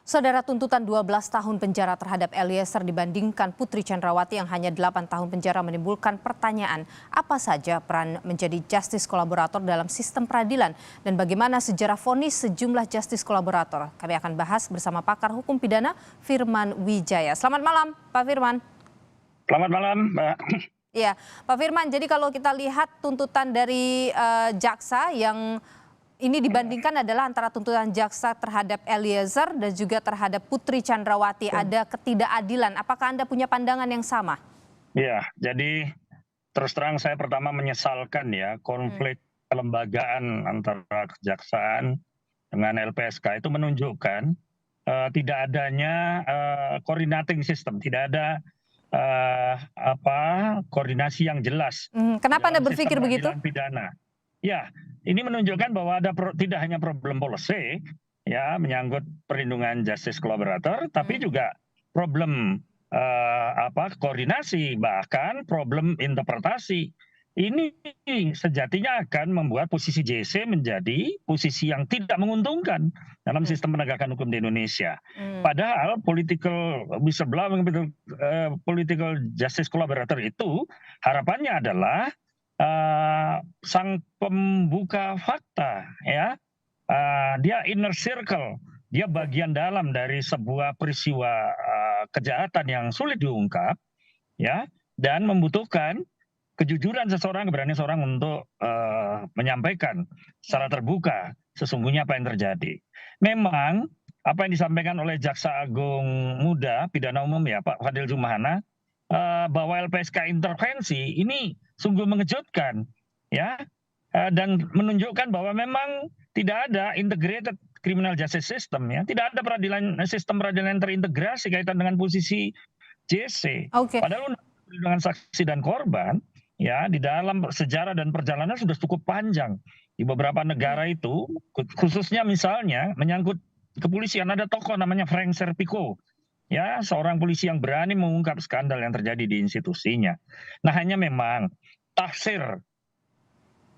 Saudara, tuntutan 12 tahun penjara terhadap Eliezer dibandingkan Putri Chandrawati yang hanya 8 tahun penjara menimbulkan pertanyaan apa saja peran menjadi justice kolaborator dalam sistem peradilan dan bagaimana sejarah vonis sejumlah justice kolaborator. Kami akan bahas bersama pakar hukum pidana Firman Wijaya. Selamat malam Pak Firman. Selamat malam Mbak. Iya, Pak Firman, jadi kalau kita lihat tuntutan dari jaksa yang ini dibandingkan adalah antara tuntutan jaksa terhadap Eliezer dan juga terhadap Putri Chandrawati. Ada ketidakadilan. Apakah Anda punya pandangan yang sama? Ya, jadi terus terang saya pertama menyesalkan ya konflik kelembagaan antara kejaksaan dengan LPSK itu menunjukkan tidak adanya coordinating system, tidak ada koordinasi yang jelas. Kenapa Anda berpikir begitu? Pidana. Ya, ini menunjukkan bahwa ada tidak hanya problem policy ya menyangkut perlindungan justice collaborator, tapi juga problem koordinasi, bahkan problem interpretasi. Ini sejatinya akan membuat posisi JC menjadi posisi yang tidak menguntungkan dalam sistem penegakan hukum di Indonesia. Padahal political whistleblowing, political justice collaborator itu harapannya adalah sang pembuka fakta ya, dia inner circle, dia bagian dalam dari sebuah peristiwa kejahatan yang sulit diungkap ya, dan membutuhkan kejujuran seseorang, keberanian seseorang untuk menyampaikan secara terbuka sesungguhnya apa yang terjadi. Memang apa yang disampaikan oleh Jaksa Agung Muda Pidana Umum ya Pak Fadil Zumhana, bahwa LPSK intervensi ini sungguh mengejutkan ya, dan menunjukkan bahwa memang tidak ada integrated criminal justice system ya, tidak ada sistem peradilan terintegrasi kaitan dengan posisi JC. Padahal dengan saksi dan korban ya di dalam sejarah dan perjalanan sudah cukup panjang di beberapa negara itu, khususnya misalnya menyangkut kepolisian, ada tokoh namanya Frank Serpico. Ya, seorang polisi yang berani mengungkap skandal yang terjadi di institusinya. Nah, hanya memang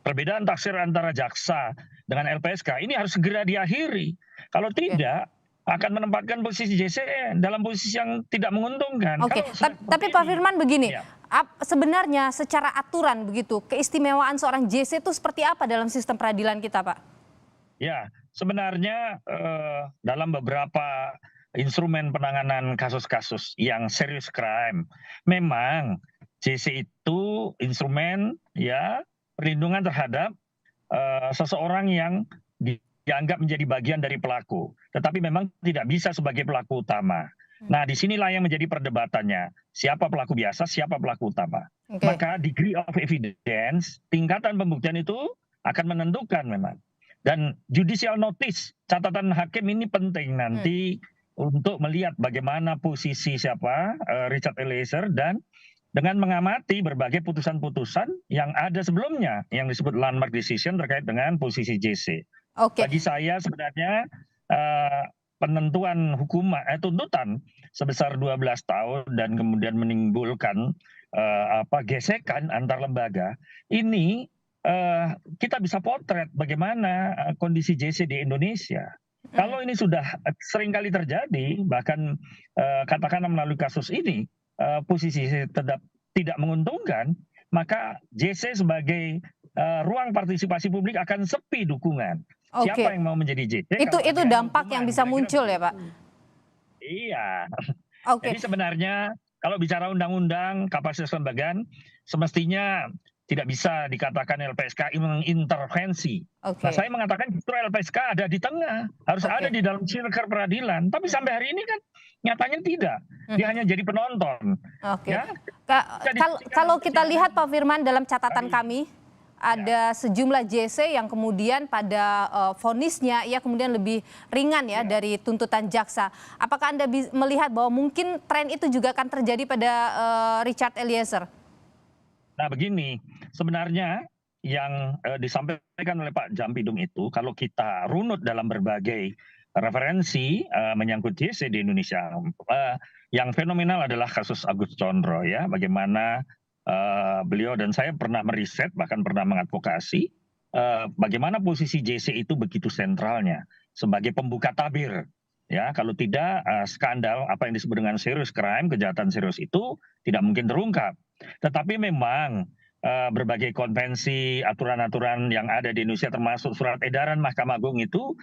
perbedaan tafsir antara jaksa dengan LPSK ini harus segera diakhiri. Kalau tidak, akan menempatkan posisi JC dalam posisi yang tidak menguntungkan. Tapi Pak Firman begini, sebenarnya secara aturan begitu, keistimewaan seorang JC itu seperti apa dalam sistem peradilan kita, Pak? Ya, sebenarnya dalam beberapa instrumen penanganan kasus-kasus yang serius crime, memang JC itu instrumen ya perlindungan terhadap seseorang yang dianggap menjadi bagian dari pelaku, tetapi memang tidak bisa sebagai pelaku utama. Nah, disinilah yang menjadi perdebatannya, siapa pelaku biasa, siapa pelaku utama. Maka degree of evidence, tingkatan pembuktian itu akan menentukan memang. Dan judicial notice, catatan hakim ini penting nanti untuk melihat bagaimana posisi siapa Richard Eliezer, dan dengan mengamati berbagai putusan-putusan yang ada sebelumnya yang disebut landmark decision terkait dengan posisi JC. Bagi saya sebenarnya penentuan tuntutan sebesar 12 tahun dan kemudian menimbulkan gesekan antar lembaga ini, kita bisa potret bagaimana kondisi JC di Indonesia. Kalau ini sudah seringkali terjadi, bahkan katakanlah melalui kasus ini, posisi tetap tidak menguntungkan, maka JC sebagai ruang partisipasi publik akan sepi dukungan. Siapa yang mau menjadi JC? Itu dampak yang bisa muncul ya Pak? Iya. Jadi sebenarnya kalau bicara undang-undang kapasitas kelembagaan, semestinya tidak bisa dikatakan LPSK mengintervensi. Nah, saya mengatakan justru LPSK ada di tengah, harus ada di dalam circle peradilan. Tapi sampai hari ini kan nyatanya tidak, dia hanya jadi penonton. Ya? Kalau kita lihat Pak Firman dalam catatan kami, ada sejumlah JC yang kemudian pada vonisnya ia kemudian lebih ringan ya dari tuntutan jaksa. Apakah Anda melihat bahwa mungkin tren itu juga akan terjadi pada Richard Eliezer? Nah begini, sebenarnya yang disampaikan oleh Pak Jampidum itu kalau kita runut dalam berbagai referensi menyangkut JC di Indonesia, yang fenomenal adalah kasus Agus Condro ya, bagaimana beliau dan saya pernah meriset bahkan pernah mengadvokasi bagaimana posisi JC itu begitu sentralnya sebagai pembuka tabir Ya, kalau tidak skandal apa yang disebut dengan serious crime, kejahatan serius itu tidak mungkin terungkap. Tetapi memang berbagai konvensi, aturan-aturan yang ada di Indonesia termasuk surat edaran Mahkamah Agung itu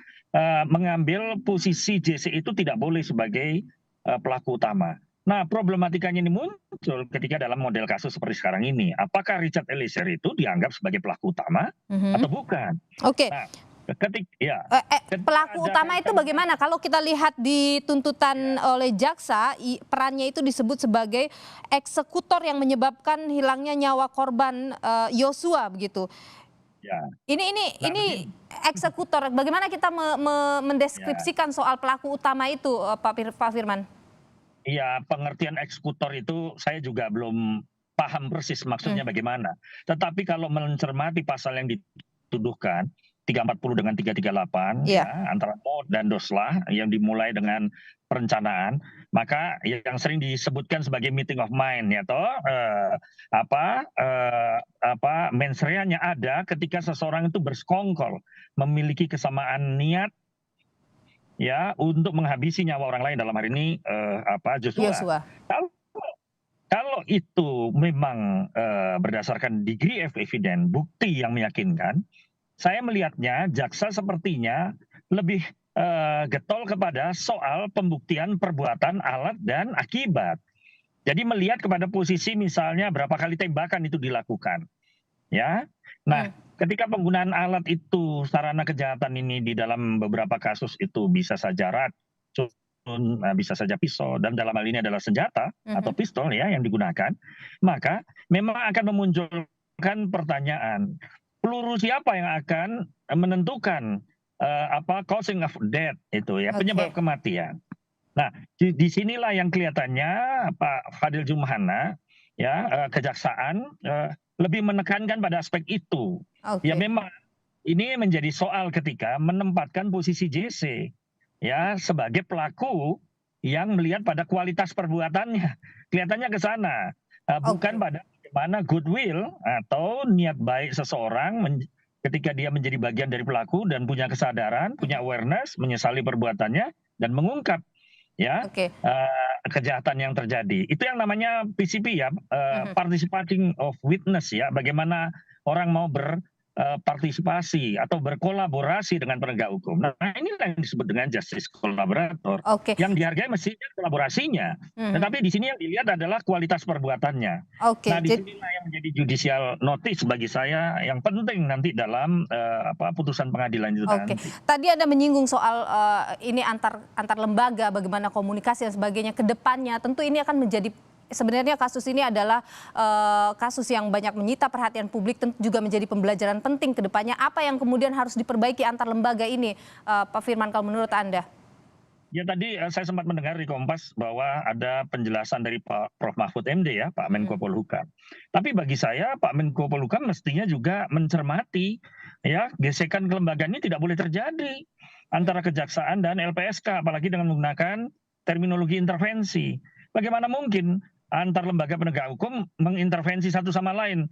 mengambil posisi JC itu tidak boleh sebagai pelaku utama. Nah, problematikanya ini muncul ketika dalam model kasus seperti sekarang ini. Apakah Richard Eliezer itu dianggap sebagai pelaku utama atau bukan? Oke. Nah, ketika Pelaku ada utama itu kaitan bagaimana? Kalau kita lihat di tuntutan oleh jaksa, perannya itu disebut sebagai eksekutor yang menyebabkan hilangnya nyawa korban Yosua begitu. ya. Ini Nah, begini. eksekutor. Bagaimana kita Ya, mendeskripsikan soal pelaku utama itu, Pak Firman? iya, pengertian eksekutor itu saya juga belum paham persis maksudnya bagaimana. Tetapi kalau mencermati pasal yang dituduhkan 340 dengan 338 Iya. ya antara mod dan doslah yang dimulai dengan perencanaan, maka yang sering disebutkan sebagai meeting of mind ya toh mens reanya ada ketika seseorang itu bersekongkol, memiliki kesamaan niat ya untuk menghabisi nyawa orang lain, dalam hari ini Joshua. Yosua. Kalau itu memang berdasarkan degree of evidence, bukti yang meyakinkan, saya melihatnya jaksa sepertinya lebih getol kepada soal pembuktian perbuatan, alat dan akibat. Jadi melihat kepada posisi misalnya berapa kali tembakan itu dilakukan, ya. Nah, ketika penggunaan alat itu, sarana kejahatan ini di dalam beberapa kasus itu bisa saja racun, bisa saja pisau, dan dalam hal ini adalah senjata atau pistol ya yang digunakan, maka memang akan memunculkan pertanyaan, peluru siapa yang akan menentukan causing of death itu ya, penyebab kematian. Nah, di sinilah yang kelihatannya Pak Fadil Jumhana ya kejaksaan lebih menekankan pada aspek itu. Ya memang ini menjadi soal ketika menempatkan posisi JC ya sebagai pelaku yang melihat pada kualitas perbuatannya. Kelihatannya ke sana, bukan pada bagaimana goodwill atau niat baik seseorang ketika dia menjadi bagian dari pelaku dan punya kesadaran, punya awareness, menyesali perbuatannya dan mengungkap ya kejahatan yang terjadi. Itu yang namanya PCP ya, participating of witness ya, bagaimana orang mau berpartisipasi atau berkolaborasi dengan penegak hukum. Nah, inilah yang disebut dengan justice collaborator. Yang dihargai mestinya kolaborasinya. Tetapi di sini yang dilihat adalah kualitas perbuatannya. Nah, di sinilah yang menjadi judicial notice bagi saya yang penting nanti dalam putusan pengadilan itu nanti. Tadi Anda menyinggung soal ini antar lembaga, bagaimana komunikasi dan sebagainya ke depannya. Tentu ini akan menjadi, sebenarnya kasus ini adalah kasus yang banyak menyita perhatian publik, tentu juga menjadi pembelajaran penting ke depannya. Apa yang kemudian harus diperbaiki antar lembaga ini, Pak Firman, kalau menurut Anda? Ya tadi saya sempat mendengar di Kompas bahwa ada penjelasan dari Pak Prof. Mahfud MD ya, Pak Menko Polhukam. Tapi bagi saya Pak Menko Polhukam mestinya juga mencermati ya, gesekan kelembagaan ini tidak boleh terjadi antara kejaksaan dan LPSK, apalagi dengan menggunakan terminologi intervensi. Bagaimana mungkin antar lembaga penegak hukum mengintervensi satu sama lain?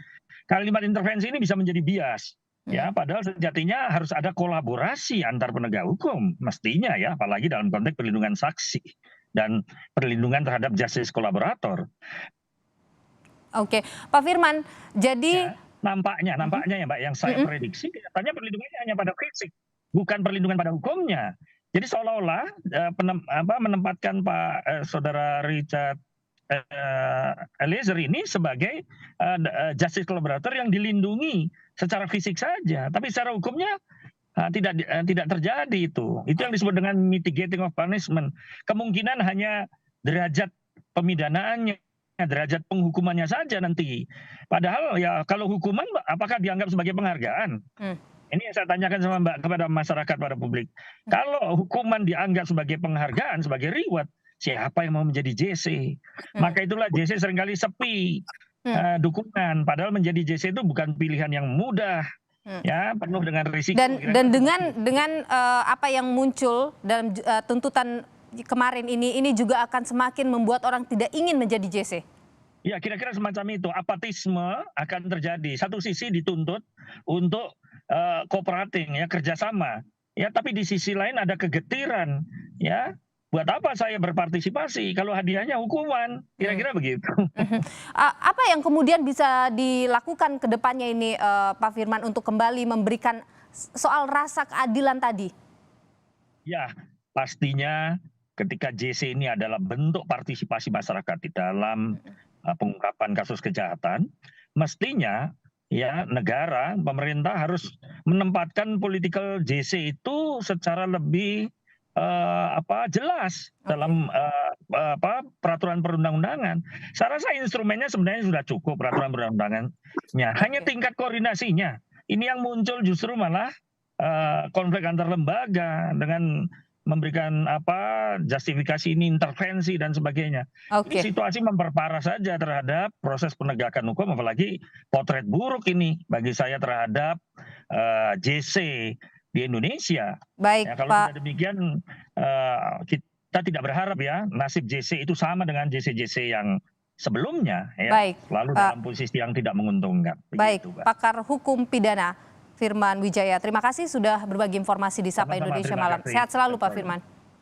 Kalimat intervensi ini bisa menjadi bias. Ya, padahal sejatinya harus ada kolaborasi antar penegak hukum, mestinya ya, apalagi dalam konteks perlindungan saksi dan perlindungan terhadap justice kolaborator. Pak Firman, jadi nampaknya ya Mbak, yang saya prediksi katanya perlindungannya hanya pada fisik, bukan perlindungan pada hukumnya. Jadi seolah-olah menempatkan Pak Saudara Richard Eliezer ini sebagai justice collaborator yang dilindungi secara fisik saja, tapi secara hukumnya tidak terjadi itu. Itu yang disebut dengan mitigating of punishment. Kemungkinan hanya derajat pemidanaannya, derajat penghukumannya saja nanti. Padahal ya kalau hukuman apakah dianggap sebagai penghargaan? Ini yang saya tanyakan sama Mbak kepada masyarakat, pada publik. Kalau hukuman dianggap sebagai penghargaan, sebagai reward, siapa yang mau menjadi JC? Maka itulah JC seringkali sepi dukungan. Padahal menjadi JC itu bukan pilihan yang mudah, ya, penuh dengan risiko. Dan dengan apa yang muncul dalam tuntutan kemarin ini juga akan semakin membuat orang tidak ingin menjadi JC. Ya, kira-kira semacam itu. Apatisme akan terjadi. Satu sisi dituntut untuk cooperating ya, kerjasama. ya tapi di sisi lain ada kegetiran, ya. Buat apa saya berpartisipasi kalau hadiahnya hukuman? Kira-kira begitu. Apa yang kemudian bisa dilakukan ke depannya ini, Pak Firman, untuk kembali memberikan soal rasa keadilan tadi? Ya, pastinya ketika JC ini adalah bentuk partisipasi masyarakat di dalam pengungkapan kasus kejahatan, mestinya ya negara, pemerintah harus menempatkan political JC itu secara lebih jelas dalam peraturan perundang-undangan. Saya rasa instrumennya sebenarnya sudah cukup, peraturan perundang-undangannya. Hanya tingkat koordinasinya. Ini yang muncul justru malah konflik antar lembaga dengan memberikan justifikasi ini intervensi dan sebagainya. Ini situasi memperparah saja terhadap proses penegakan hukum, apalagi potret buruk ini bagi saya terhadap JC di Indonesia. Baik, ya, kalau Pak. tidak demikian kita tidak berharap ya nasib JC itu sama dengan JC-JC yang sebelumnya, ya. Baik, Lalu dalam posisi yang tidak menguntungkan. Baik, begitu, pakar hukum pidana Firman Wijaya. Terima kasih sudah berbagi informasi di Sapa Sama-sama, Indonesia terima Malam. kasih. Sehat selalu Pak Firman.